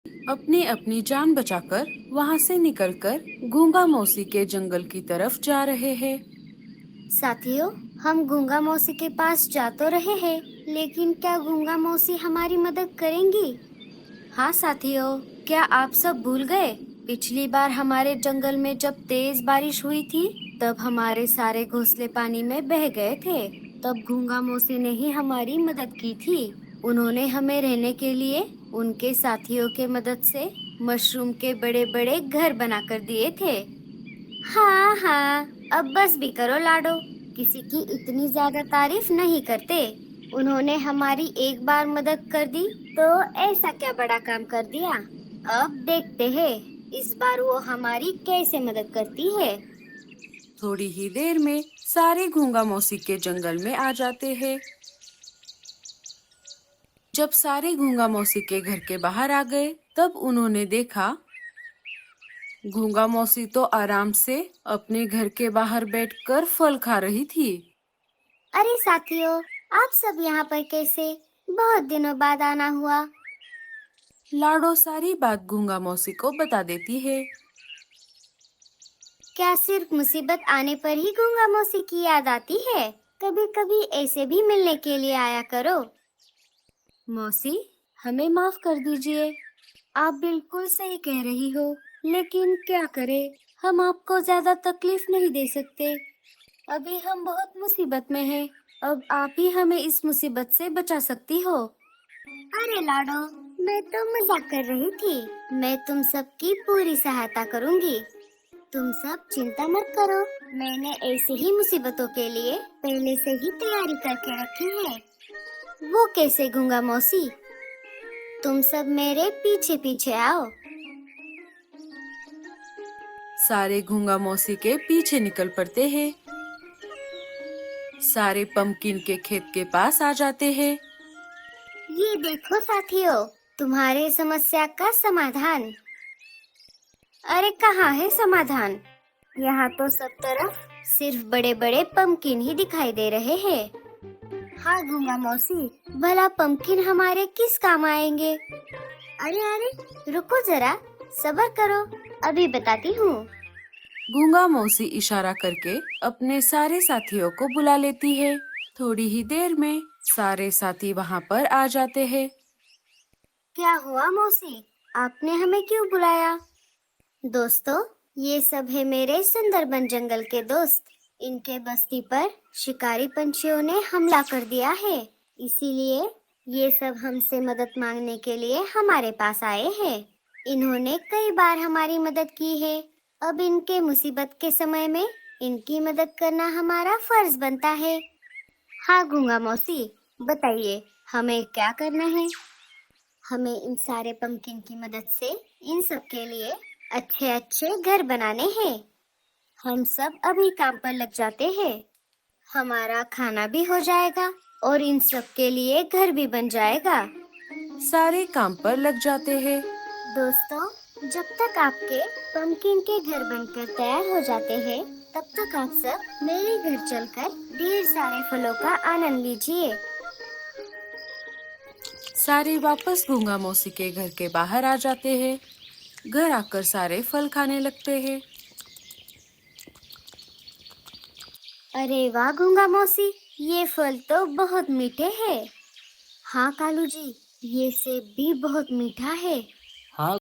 अपनी अपनी जान बचाकर वहाँ से निकलकर गूंगा मौसी के जंगल की तरफ जा रहे हैं। साथियों, हम गूंगा मौसी के पास जा तो रहे हैं, लेकिन क्या गूंगा मौसी हमारी मदद करेंगी? हाँ साथियों, क्या आप सब भूल गए? पिछली बार हमारे जंगल में जब तेज बारिश हुई थी, तब हमारे सारे घोंसले पानी में बह गए थे। तब गूंगा मौसी ने ही हमारी मदद की थी। उन्होंने हमें रहने के लिए उनके साथियों के मदद से मशरूम के बड़े बड़े घर बनाकर दिए थे। हाँ हाँ, अब बस भी करो लाडो, किसी की इतनी ज्यादा तारीफ नहीं करते। उन्होंने हमारी एक बार मदद कर दी, तो ऐसा क्या बड़ा काम कर दिया। अब देखते हैं इस बार वो हमारी कैसे मदद करती है। थोड़ी ही देर में सारे गूंगा मौसी के जंगल में आ जाते हैं। जब सारे गूंगा मौसी के घर के बाहर आ गए, तब उन्होंने देखा गूंगा मौसी तो आराम से अपने घर के बाहर बैठकर फल खा रही थी। अरे साथियों, आप सब यहाँ पर कैसे? बहुत दिनों बाद आना हुआ। लाडो सारी बात गूंगा मौसी को बता देती है। क्या सिर्फ मुसीबत आने पर ही गूंगा मौसी की याद आती है? कभी कभी ऐसे भी मिलने के लिए आया करो। मौसी, हमें माफ कर दीजिए। आप बिल्कुल सही कह रही हो, लेकिन क्या करें, हम आपको ज्यादा तकलीफ नहीं दे सकते। अभी हम बहुत मुसीबत में हैं। अब आप ही हमें इस मुसीबत से बचा सकती हो। अरे लाडो, मैं तो मजाक कर रही थी। मैं तुम सबकी पूरी सहायता करूंगी। तुम सब चिंता मत करो। मैंने ऐसे ही मुसीबतों के लिए पहले से ही तैयारी करके रखी है। वो कैसे गूंगा मौसी? तुम सब मेरे पीछे पीछे आओ। सारे गूंगा मौसी के पीछे निकल पड़ते हैं। सारे पंपकिन के खेत के पास आ जाते हैं। ये देखो साथियों, तुम्हारे समस्या का समाधान। अरे कहाँ है समाधान? यहाँ तो सब तरफ सिर्फ बड़े बड़े पंपकिन ही दिखाई दे रहे हैं। हाँ गूंगा मौसी, भला पंपकिन हमारे किस काम आएंगे? अरे अरे, रुको जरा, सब्र करो, अभी बताती हूँ। गूंगा मौसी इशारा करके अपने सारे साथियों को बुला लेती है। थोड़ी ही देर में सारे साथी वहाँ पर आ जाते हैं। क्या हुआ मौसी, आपने हमें क्यों बुलाया? दोस्तों, ये सब है मेरे सुंदरबन जंगल के दोस्त। इनके बस्ती पर शिकारी पंछियों ने हमला कर दिया है, इसीलिए ये सब हमसे मदद मांगने के लिए हमारे पास आए हैं। इन्होंने कई बार हमारी मदद की है। अब इनके मुसीबत के समय में इनकी मदद करना हमारा फर्ज बनता है। हाँ गूंगा मौसी, बताइए हमें क्या करना है? हमें इन सारे पंपकिन की मदद से इन सब के लिए अच्छे अच्छे घर बनाने हैं। हम सब अभी काम पर लग जाते हैं। हमारा खाना भी हो जाएगा और इन सब के लिए घर भी बन जाएगा। सारे काम पर लग जाते हैं। दोस्तों, जब तक आपके पंपकिन के घर बनकर तैयार हो जाते हैं, तब तक आप सब मेरे घर चलकर ढेर सारे फलों का आनंद लीजिए। सारे वापस गूंगा मौसी के घर के बाहर आ जाते हैं। घर आकर सारे फल खाने लगते हैं। अरे वाह गूंगा मौसी, ये फल तो बहुत मीठे हैं। हाँ कालू जी, ये सेब भी बहुत मीठा है।